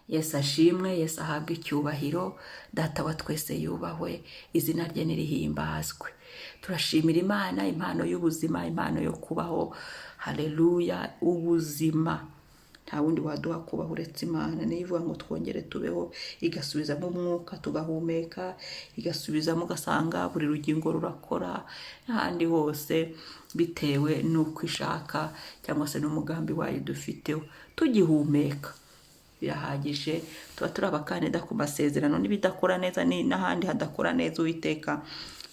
Yesu ashimwe, Yesu ahabwe icyubahiro, data wa twese yubahwe, izina rye nirihimbazwe. Turashimira Imana impano y'ubuzima, impano yo kubaho. Haleluya, ubuzima nta wundi waduha kubaho uretse Imana. Niyo ivuga ngo twongere tubeho, igasubizamo umwuka tugahumeka, igasubizamo ugasanga buri rugingo rurakora, n'ahandi hose bitewe n'uko ishaka cyangwa se n'umugambi wayo dufiteho. Tugihumeka birahagije, tuba turi abakandida ku masezerano. N'ibidakora neza n'ahandi hadakora neza, Uwiteka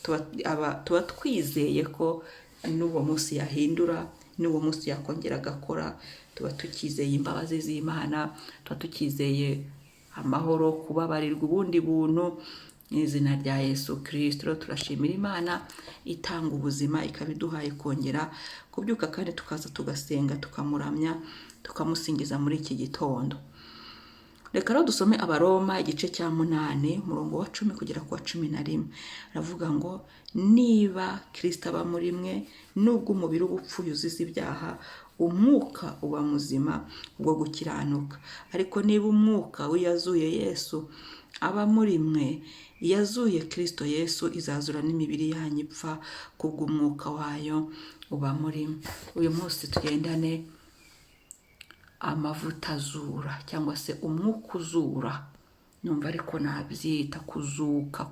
tuba twizeye ko n'uwo munsi yahindura, n'uwo munsi yakongera agakora. Tuba tukizeye imbabazi z'Imana, tuba tukizeye amahoro, kubabarirwa, ubundi buntu mu izina rya Yesu Kristo. Turashimira Imana itanga ubuzima, ikabiduhaye kongera kubyuka kandi tukaza tugasenga, tukamuramya, tukamusingiza muri iki gitondo. Reka rero dusome Abaroma igice cya 8 umurongo wa 10 kugera ku wa 11. Aravuga ngo niba Kristo aba muri mwe, nubwo umubiri ubupfuye uzize ibyaha, umwuka uba muzima ubwo gukiranuka. Ariko niba umwuka w'iyazuye Yesu aba muri mwe, yazuye Kristo Yesu, izazura n'imibiri yanyu ipfa kubw'umwuka wayo uba muri mwe. Uyu munsi tugendane amavuta azura cyangwa se umwuka uzura. Numva ariko nabyita kuzuka.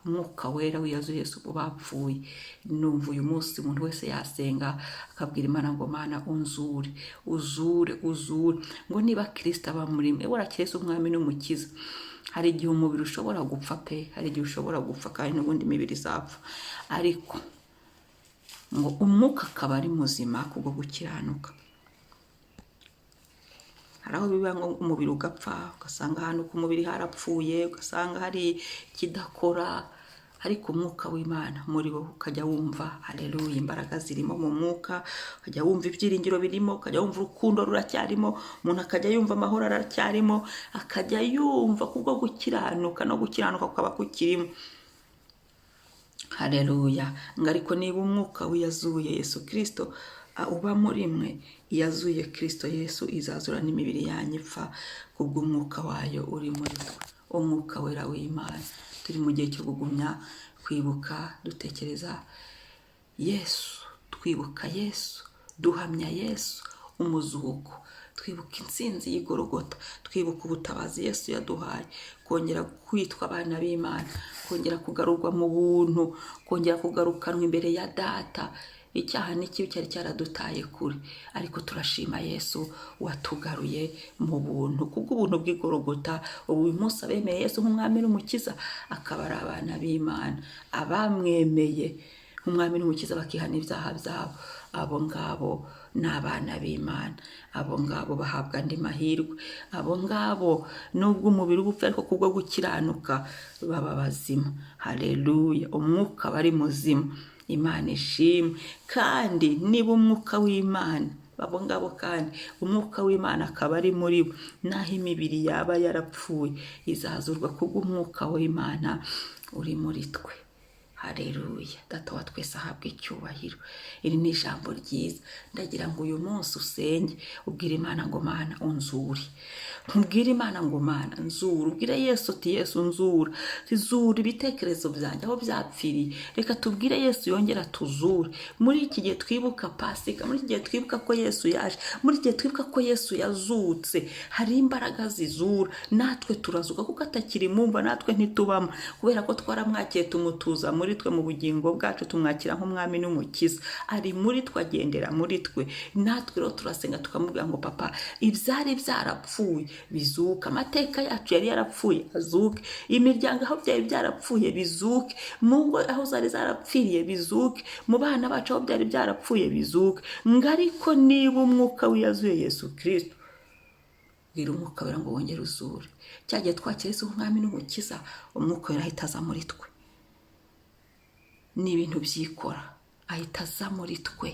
Umwuka wera w'iyazuye Yesu mu bapfuye. Numva uyu munsi umuntu wese yasenga akabwira Imana ngo Mana unzure, ngo niba Kristo aba muri mwe, warakirese umwami n'umukiza. Hari igihe umubiri ushobora gupfa pe, hari igihe ushobora gupfa kandi n'ubundi imibiri izapfa, ariko ngo umwuka akaba ari muzima kubwo gukiranuka. Hari aho biba ngo umubiri ugapfa, ugasanga ahantu ku mubiri harapfuye, ugasanga hari kidakora, ariko umwuka w'Imana muri wo ukajya wumva haleluya, imbaraga zirimo mu mwuka, ukajya wumva ibyiringiro birimo, ukajya wumva urukundo ruracyarimo, umuntu akajya yumva amahoro aracyarimo, akajya yumva kubwo gukiranuka, no gukiranuka kukaba kukirimo. Haleluya. Ngo ariko niba umwuka w'iyazuye Yesu Kristo uba muri mwe, yazuye Kristo Yesu, izazura n'imibiri yanyu ipfa kubw'umwuka wayo uri muri twe. Umwuka wera w'Imana. Turi mu gihe cyo kugumya kwibuka, dutekereza Yesu, twibuka Yesu, duhamya Yesu, umuzuko, twibuka intsinzi y'Igorogota, twibuka ubutabazi Yesu yaduhaye, kongera kwitwa abana b'Imana, kongera kugarurwa mu buntu, kongera kugarukanwa imbere ya Data. Icyaha n'ikibi cyari cyaradutaye kure, ariko turashima Yesu watugaruye mu buntu kubw'ubuntu bw'Igorogota. Ubu uyu munsi abemeye Yesu nk'umwami n'umukiza akaba ari abana b'Imana. Abamwemeye nk'umwami n'umukiza bakihana ibyaha byabo, abo ngabo ni abana b'Imana. Abo ngabo bahabwa andi mahirwe. Abo ngabo nubwo umubiri ubupfa, ariko kubwo gukiranuka baba bazima. Haleluya. Umwuka bari muzima. Imana ishimwe. Kandi niba umwuka w'Imana, abo ngabo kandi umwuka w'Imana akaba ari muri bo, naho imibiri yaba yarapfuye izazurwa kubw'umwuka w'Imana uri muri twe. Haleluya. Data wa twese ahabwe icyubahiro. Iri ni ijambo ryiza. Ndagira ngo uyu munsi usenge, ubwire Imana ngo Mana unzure. Ubwire Imana ngo Mana nzura. Ubwire Yesu uti Yesu nzura. Zura ibitekerezo byanjye aho byapfiriye. Reka tubwire Yesu yongera tuzure. Muri iki gihe twibuka Pasika, muri iki gihe twibuka ko Yesu yaje, muri iki gihe twibuka ko Yesu yazutse, hari imbaraga zizura. Natwe turazuka kuko atakiri mumva, natwe ntitubamo, kubera ko twaramwakiye tumutuza muri twe mu bugingo bwacu, tumwakira nk'umwami n'umukiza. Ari muri twe, agendera muri twe. Natwe rero turasenga tukamubwira ngo Papa, ibyari byarapfuye bizuka, amateka yacu yari yarapfuye azuke, imiryango aho byari byarapfuye bizuke, mu ngo aho zari zarapfiriye bizuke, mu bana bacu aho byari byarapfuye bizuke. Ngo ariko niba umwuka w'iyazuye Yesu Kristo, bwira umwuka wera ngo wongere uzure. Cyagiye twakira Yesu nk'umwami n'umukiza, umwuka wera ahita aza muri twe. Ni ibintu byikora, ahita aza muri twe.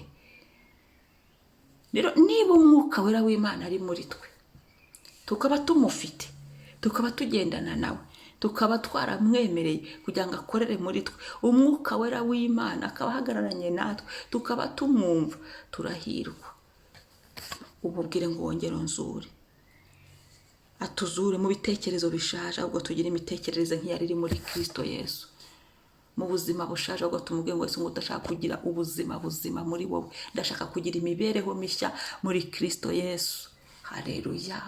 Rero niba umwuka wera w'Imana ari muri twe, tukaba tumufite, tukaba tugendana nawe, tukaba twaramwemereye kugira ngo akorere muri twe, umwuka wera w'Imana akaba ahagararanye natwe, tukaba tumwumva, turahirwa. Ububwire ngo wongere unzure. atuzure mu bitekerezo bishaje, ahubwo tugire imitekerereze nk'iyari iri muri Kristo Yesu. Mu buzima bushaje, ahubwo tumubwire ngo Yesu, ngo ndashaka kugira ubuzima buzima muri wowe, ndashaka kugira imibereho mishya muri Kristo Yesu. Haleluya.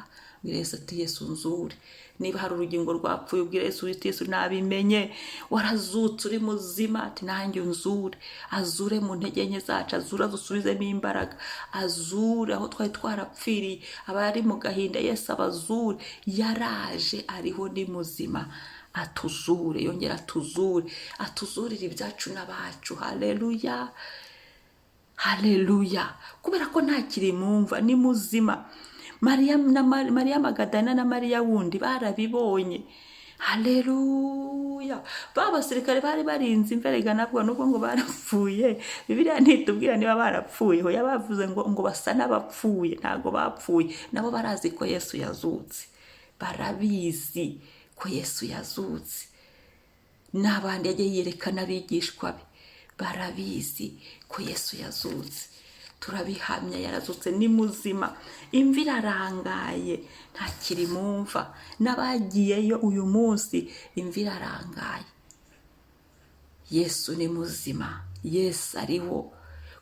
Ubwire Yesu ati Yesu nzure. Niba hari urugingo rwapfuye, ubwire Yesu uti Yesu nabimenye, warazutse uri muzima, ati nanjye unzure. Azure mu ntege nke zacu, azure adusubizemo imbaraga, azure aho twari twarapfiriye, abari mu gahinda Yesu abazure. Yaraje, ariho, ni muzima, atuzure, yongera atuzure, atuzurire ibyacu n'abacu. Haleluya, haleluya. Kubera ko ntakiri mumva, ni muzima. Mariya Magadana na Mariya wundi barabibonye. Haleluya. Basirikare bari barinze imverega nabwo nubwo ngo barapfuye. Bibiliya ntitubwira niba barapfuye, ho yabavuze ngo basa n'abapfuye, ntago bapfuye. Nabo barazi ko Yesu yazutse, barabizi ko Yesu yazutse. N'abandi yagiye yerekana abigishwa be, barabizi ko Yesu yazutse. Turabihamya, yarazutse, ni muzima. Imvi irarangaye, ntakiri mumva. N'abagiyeyo uyu munsi, imvi irarangaye. Yesu ni muzima, Yesu ariho.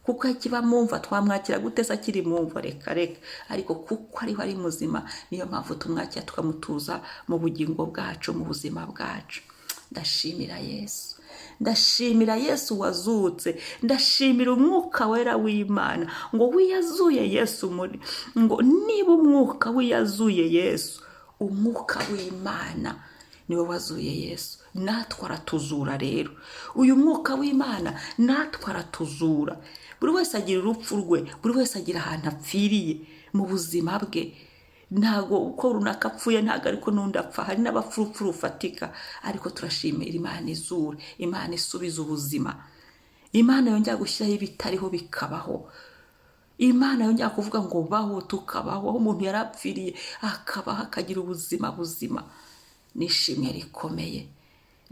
Kuko akiba mumva twamwakira gute se akiri mumva? Reka. Ariko kuko ariho, ari muzima, niyo mpamvu tumwakira tukamutuza mu bugingo bwacu, mu buzima bwacu. Ndashimira Yesu, ndashimira Yesu wazutse, ndashimira umwuka wera w'Imana ngo wiyazuye Yesu muri, ngo niba umwuka wiyazuye Yesu, umwuka w'Imana niwe wazuye Yesu, natwe aratuzura. Rero uyu mwuka w'Imana natwe aratuzura. Buri wese agira urupfu rwe, buri wese agira ahantu apfiriye mu buzima bwe. Ntago uko runaka apfuye ntago ariko n'undi apfa. Hari n'abapfurupfu rufatika, ariko turashimira Imana izura, Imana isubiza ubuzima, Imana yongera gushyiraho ibitariho bikabaho, Imana yongera kuvuga ngo baho tukabaho. Aho umuntu yarapfiriye akabaho, akagira ubuzima buzima. Nishimwe rikomeye.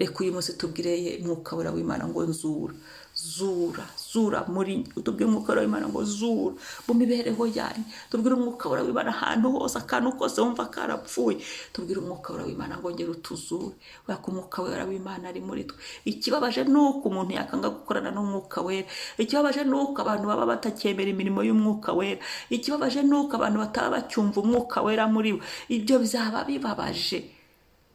Reka uyu munsi tubwire mwuka wera w'Imana ngo nzura, zura muri, tubwire umwuka wera w'Imana ngo zura mu mibereho yanyu. Tubwire umwuka wera w'Imana ahantu hose, akantu kose wumva karapfuye, tubwire umwuka wera w'Imana ngo ngera utuzure. Wako umwuka wera w'Imana ari muri twe. Ikibabaje nuko umuntu yakanga gukorana n'umwuka wera. Ikibabaje nuko abantu baba batacyemera imirimo y'umwuka wera. Ikibabaje nuko abantu bataba bacyumva umwuka wera muri bo. Ibyo byaba bibabaje.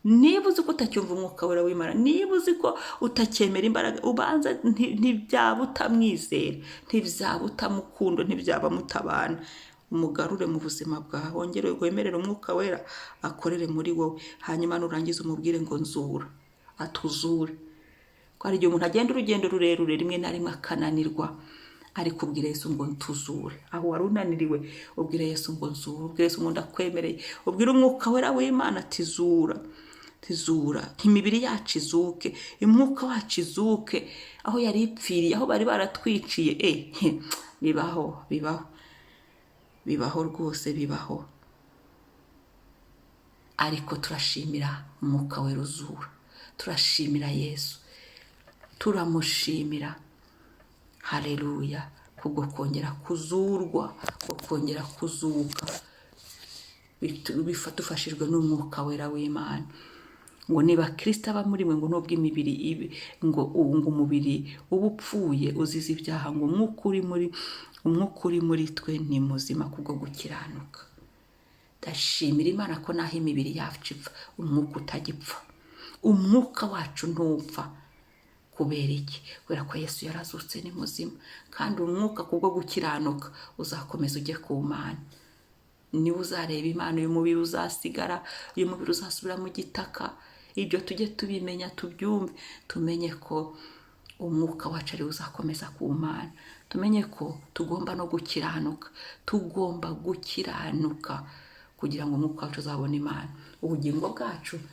Niba uzi ko utacyumva umwuka wera w'Imana, niba uzi ko utacyemera imbaraga, ubanza ntibyaba utamwizera, ntibyaba utamukunda, ntibyaba mutabana. Umugarure mu buzima bwawe, wongere wemerere umwuka wera akorere muri wowe. Hanyuma nurangiza umubwire ngo nzura, atuzure. Ko hari igihe umuntu agenda urugendo rurerure, rimwe na rimwe akananirwa, ariko ubwire Yesu ngo ntuzure. Aho wari unaniriwe, ubwire Yesu ngo nzure. Ubwire Yesu ngo ndakwemereye. Ubwire umwuka wera w'Imana ati zura, tizura. Imibiri yacu izuke, umwuka wacu izuke. Aho yari ipfiriye, aho bari baratwiciye, bibaho rwose, bibaho. Ariko turashimira umwuka wera uzura, turashimira Yesu, turamushimira. Haleluya. Kubwo kongera kuzurwa, kubwo kongera kuzuka, dufashijwe n'umwuka wera w'Imana. Ngo niba Kristo aba muri mwe, ngo nubwo imibiri ngo umubiri uba upfuye uzize ibyaha, ngo umwuka uri muri twe ni muzima kubwo gukiranuka. Ndashimira Imana ko naho imibiri yacu ipfa, umwuka utagipfa, umwuka wacu ntupfa. Kubera iki? Kubera ko Yesu yarazutse, ni muzima, kandi umwuka kubwo gukiranuka uzakomeza ujye ku Mana. Niwe uzareba Imana, uyu mubiri uzasigara, uyu mubiri uzasubira mu gitaka. Ibyo tujye tubimenya, tubyumve, tumenye ko umwuka wacu ari uzakomeza ku Mana. Tumenye ko tugomba no gukiranuka, tugomba gukiranuka kugira ngo umwuka wacu uzabone Imana, ubugingo bwacu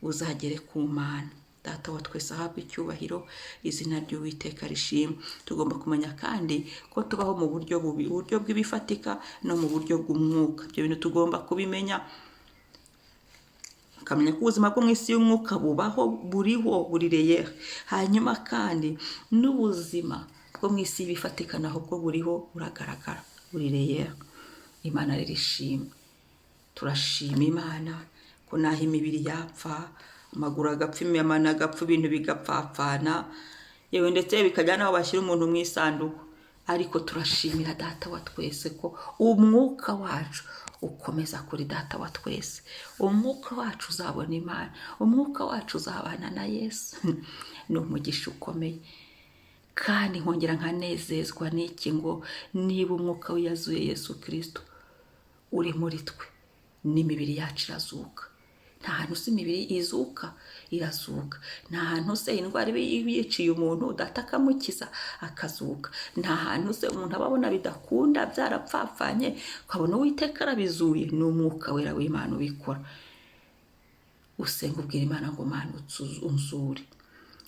buzagere ku Mana. Data wa twese ahabwe icyubahiro, izina ry'Uwiteka rishimwe. Tugomba kumenya kandi ko tubaho mu buryo bubi, uburyo bw'ibifatika no mu buryo bw'umwuka. Ibyo bintu tugomba kubimenya, ukamenya ko ubuzima bwo mu isi y'umwuka bubaho, buriho, burireye. Hanyuma kandi n'ubuzima bwo mu isi y'ibifatika naho bwo buriho, buragaragara, burireye. Imana ririshimwe. turashima Imana ko naho imibiri yapfa, amaguru agapfa, amano agapfa, ibintu bigapfapfana, yewe ndetse bikajya n'aho bashyira umuntu mu isanduku, ariko turashimira Data wa twese ko umwuka wacu ukomeza kuri Data wa twese. Umwuka wacu uzabona Imana, umwuka wacu uzabana na Yesu. Ni umugisha ukomeye. Kandi nkongera nkanezezwa n'iki ngo niba umwuka wiyazuye Yesu Kristo uri muri twe, n'imibiri yacu irazuka. Nta hantu se imibiri izuka, irazuka. Nta hantu se indwara iba yiciye umuntu Data akamukiza akazuka. Nta hantu se umuntu ababona bidakunda byarapfapfanye ukabona Uwiteka arabizuye. Ni umwuka wera w'Imana ubikora. Usenga ubwira Imana ngo Mana unzure,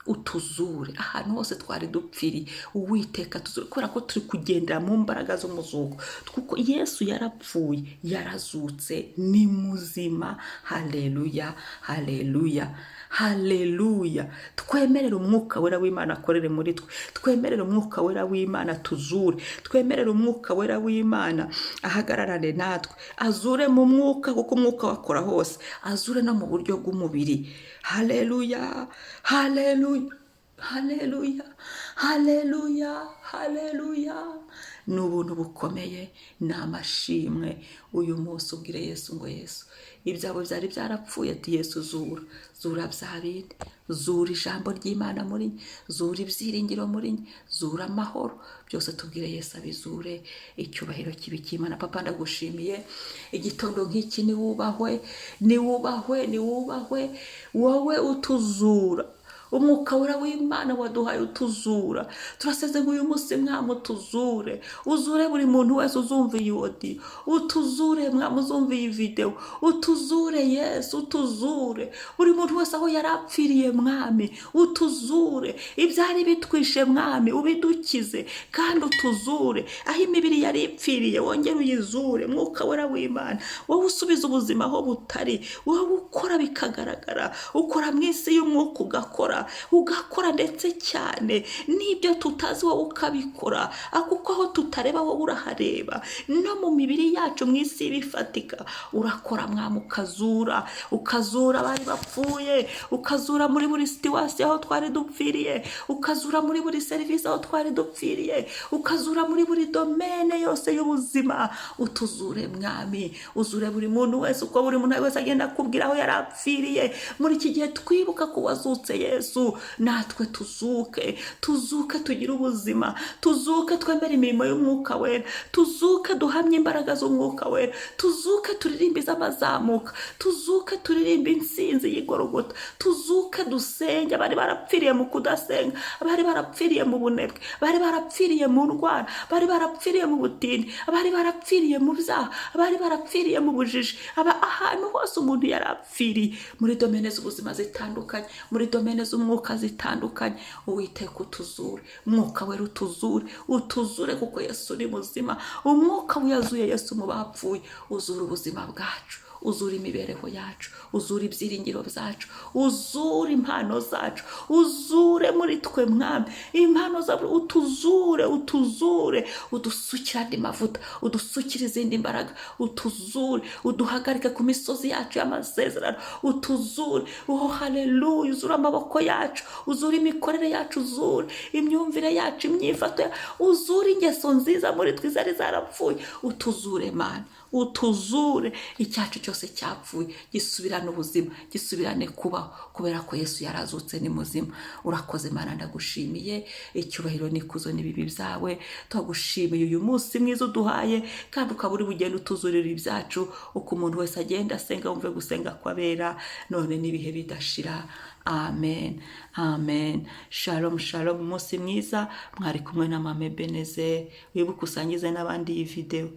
utuzure ahantu hose twari dupfiriye. Uwiteka tuzure, kubera ko turi kugendera mu mbaraga z'umuzuko, kuko Yesu yarapfuye yarazutse, ni muzima. Haleluya, haleluya, haleluya. Twemerere umwuka wera w'Imana akorere muri twe. Twemerere umwuka wera w'Imana tuzure. Twemerere umwuka wera w'Imana ahagararane natwe, azure mu mwuka, kuko umwuka wakora hose, azure no mu buryo bw'umubiri. Haleluya, haleluya, haleluya, haleluya, haleluya. Ni ubuntu bukomeye, ni amashimwe. Uyu munsi ubwire Yesu ngo Yesu, ibyabo byari byarapfuye, ati Yesu zura, zura bya bindi, zura ijambo ry'Imana muri njye, zura ibyiringiro muri njye, zura amahoro. Byose tubwire Yesu abizure. Icyubahiro kibi cy'Imana. Papa ndagushimiye igitondo nk'iki, ni wubahwe, ni wubahwe, ni wubahwe, wowe utuzura. Umwuka wera w'Imana waduhaye utuzura. Turaseze ngo uyu munsi Mwami utuzure, uzure buri muntu wese uzumva iyi audio, utuzure Mwami uzumva iyi video, utuzure Yesu, utuzure buri muntu wese aho yarapfiriye Mwami, utuzure ibyari bitwishe Mwami ubidukize, kandi utuzure aho imibiri yari ipfiriye wongere uyizure. Mwuka wera w'Imana wowe usubiza ubuzima aho butari, wowe ukora bikagaragara, ukora mu isi y'umwuka ugakora ndetse cyane n'ibyo tutazi wowe ukabikora, kuko aho tutareba wowe urahareba. No mu mibiri yacu mu isi bifatika urakora Mwami, ukazura abari bapfuye, ukazura muri buri situation aho twari dupfiriye, ukazura muri buri service aho twari dupfiriye, ukazura muri buri domaine yose y'ubuzima. Utuzure Mwami, uzure buri muntu wese, uko buri muntu wese agenda akubwira aho yarapfiriye. Muri iki gihe twibuka ko wazutse Yesu, natwe tuzuke, tuzuke tugire ubuzima, tuzuke twemere imirimo y'umwuka wera, tuzuke duhamye imbaraga z'umwuka wera, tuzuke turirimbe iz'amazamuka, tuzuke turirimbe insinzi y'igorogota, tuzuke dusenge abari barapfiriye mu kudasenga, abari barapfiriye mu bunebwe, abari barapfiriye mu ndwara, abari barapfiriye mu butindi, abari barapfiriye mu byaha, abari barapfiriye mu bujiji, ahantu hose umuntu yarapfiriye muri domene z'ubuzima zitandukanye, muri domene z'umwuka zitandukanye. Uwiteka utuzure, umwuka wera utuzure, utuzure kuko Yesu ni muzima. Umwuka wiyazuye Yesu mu bapfuye uzure ubuzima bwacu, uzure imibereho yacu, uzure ibyiringiro byacu, uzure impano zacu, uzure muri twe Mwami impano zacu, utuzure, utuzure, udusukire andi mavuta, udusukire izindi mbaraga, utuzure, uduhagarike ku misozi yacu y'amasezerano, utuzure. Oh haleluya, uzure amaboko yacu, uzure imikorere yacu, uzure imyumvire yacu, imyifato, uzure ingeso nziza muri twe zari zarapfuye. Utuzure Mana, utuzure icyacu cyose cyapfuye gisubirane ubuzima, gisubirane kubaho, kubera ko Yesu yarazutse ni muzima. Urakoze Mana, ndagushimiye. Icyubahiro n'ikuzo n'ibibi byawe twagushimiye uyu munsi mwiza uduhaye, kandi ukaba uri bugenda utuzurira ibyacu, uko umuntu wese agenda asenga wumve gusenga kwabera none n'ibihe bidashira. Amen, amen. Shalom, shalom. Umunsi mwiza. Mwari kumwe na Mama Ebenezer. Wibuke usangize n'abandi iyi video.